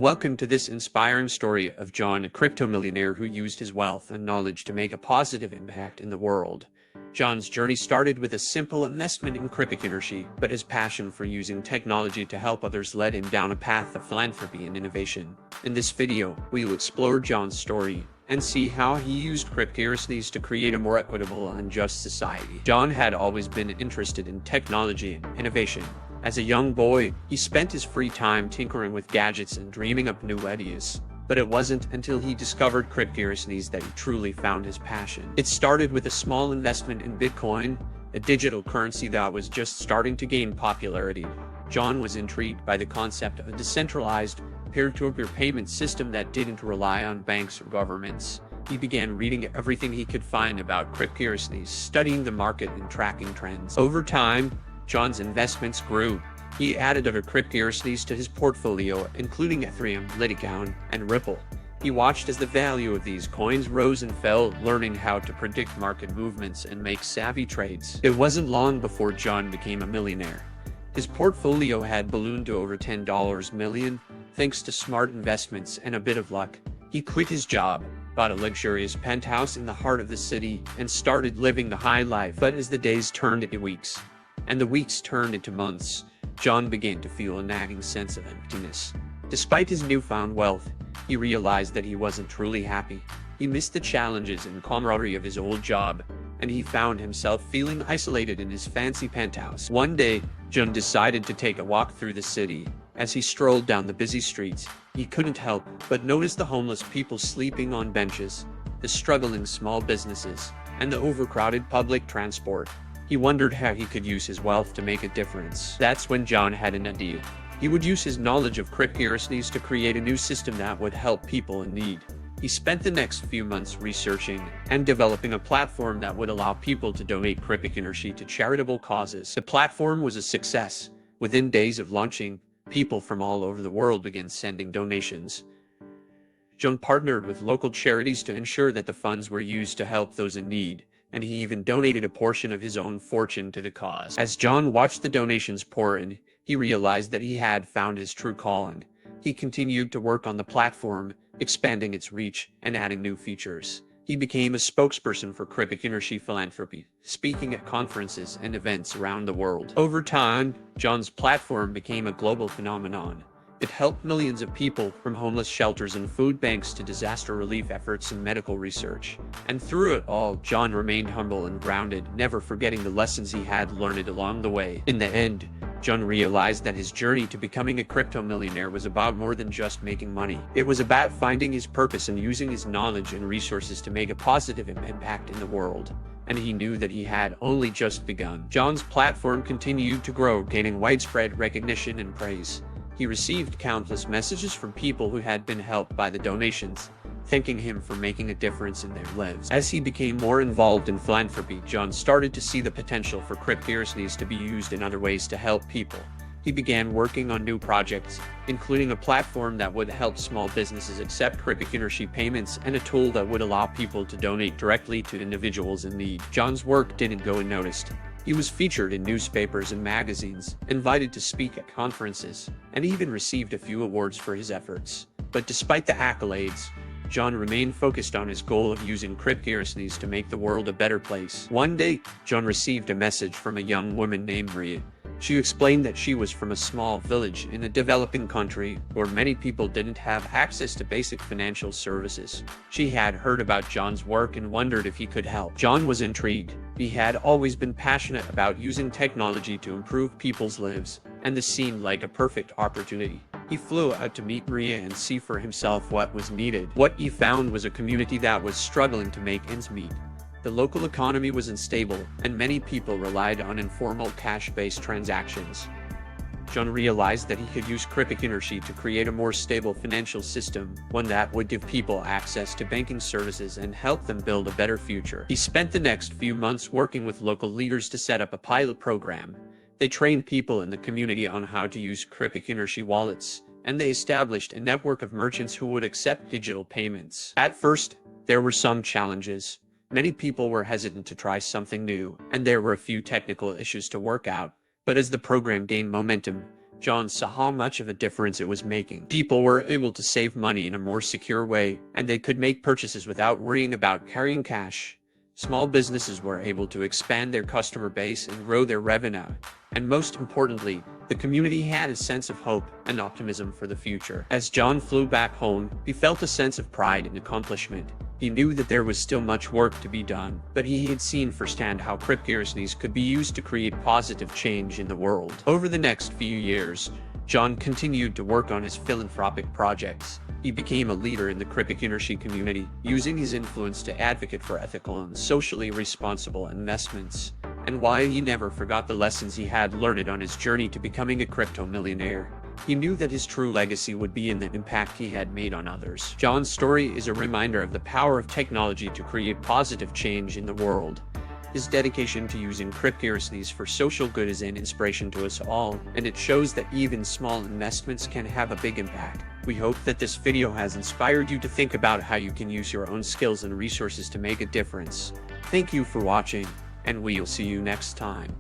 Welcome to this inspiring story of John, a crypto millionaire who used his wealth and knowledge to make a positive impact in the world. John's journey started with a simple investment in cryptocurrency, but his passion for using technology to help others led him down a path of philanthropy and innovation. In this video, we will explore John's story and see how he used cryptocurrencies to create a more equitable and just society. John had always been interested in technology and innovation. As a young boy, he spent his free time tinkering with gadgets and dreaming up new ideas. But it wasn't until he discovered cryptocurrencies that he truly found his passion. It started with a small investment in Bitcoin, a digital currency that was just starting to gain popularity. John was intrigued by the concept of a decentralized, peer-to-peer payment system that didn't rely on banks or governments. He began reading everything he could find about cryptocurrencies, studying the market and tracking trends. Over time, John's investments grew. He added other cryptocurrencies to his portfolio, including Ethereum, Litecoin, and Ripple. He watched as the value of these coins rose and fell, learning how to predict market movements and make savvy trades. It wasn't long before John became a millionaire. His portfolio had ballooned to over $10 million, thanks to smart investments and a bit of luck. He quit his job, bought a luxurious penthouse in the heart of the city, and started living the high life. But as the days turned into weeks, and the weeks turned into months, John began to feel a nagging sense of emptiness. Despite his newfound wealth, he realized that he wasn't truly happy. He missed the challenges and camaraderie of his old job, and he found himself feeling isolated in his fancy penthouse. One day, John decided to take a walk through the city. As he strolled down the busy streets, he couldn't help but notice the homeless people sleeping on benches, the struggling small businesses, and the overcrowded public transport. He wondered how he could use his wealth to make a difference. That's when John had an idea. He would use his knowledge of cryptocurrencies to create a new system that would help people in need. He spent the next few months researching and developing a platform that would allow people to donate cryptocurrency to charitable causes. The platform was a success. Within days of launching, people from all over the world began sending donations. John partnered with local charities to ensure that the funds were used to help those in need, and he even donated a portion of his own fortune to the cause. As John watched the donations pour in, he realized that he had found his true calling. He continued to work on the platform, expanding its reach and adding new features. He became a spokesperson for cryptocurrency philanthropy, speaking at conferences and events around the world. Over time, John's platform became a global phenomenon. It helped millions of people, from homeless shelters and food banks to disaster relief efforts and medical research. And through it all, John remained humble and grounded, never forgetting the lessons he had learned along the way. In the end, John realized that his journey to becoming a crypto millionaire was about more than just making money. It was about finding his purpose and using his knowledge and resources to make a positive impact in the world. And he knew that he had only just begun. John's platform continued to grow, gaining widespread recognition and praise. He received countless messages from people who had been helped by the donations, thanking him for making a difference in their lives. As he became more involved in philanthropy, John started to see the potential for cryptocurrencies to be used in other ways to help people. He began working on new projects, including a platform that would help small businesses accept cryptocurrency payments and a tool that would allow people to donate directly to individuals in need. John's work didn't go unnoticed. He was featured in newspapers and magazines, invited to speak at conferences, and even received a few awards for his efforts. But despite the accolades, John remained focused on his goal of using cryptocurrencies to make the world a better place. One day, John received a message from a young woman named Maria. She explained that she was from a small village in a developing country where many people didn't have access to basic financial services. She had heard about John's work and wondered if he could help. John was intrigued. He had always been passionate about using technology to improve people's lives, and this seemed like a perfect opportunity. He flew out to meet Maria and see for himself what was needed. What he found was a community that was struggling to make ends meet. The local economy was unstable, and many people relied on informal cash-based transactions. John realized that he could use cryptocurrency to create a more stable financial system, one that would give people access to banking services and help them build a better future. He spent the next few months working with local leaders to set up a pilot program. They trained people in the community on how to use cryptocurrency wallets, and they established a network of merchants who would accept digital payments. At first, there were some challenges. Many people were hesitant to try something new, and there were a few technical issues to work out. But as the program gained momentum, John saw how much of a difference it was making. People were able to save money in a more secure way, and they could make purchases without worrying about carrying cash. Small businesses were able to expand their customer base and grow their revenue. And most importantly, the community had a sense of hope and optimism for the future. As John flew back home, he felt a sense of pride and accomplishment. He knew that there was still much work to be done, but he had seen firsthand how cryptocurrencies could be used to create positive change in the world. Over the next few years, John continued to work on his philanthropic projects. He became a leader in the cryptocurrency community, using his influence to advocate for ethical and socially responsible investments. And while he never forgot the lessons he had learned on his journey to becoming a crypto millionaire, he knew that his true legacy would be in the impact he had made on others. John's story is a reminder of the power of technology to create positive change in the world. His dedication to using cryptocurrencies for social good is an inspiration to us all, and it shows that even small investments can have a big impact. We hope that this video has inspired you to think about how you can use your own skills and resources to make a difference. Thank you for watching, and we'll see you next time.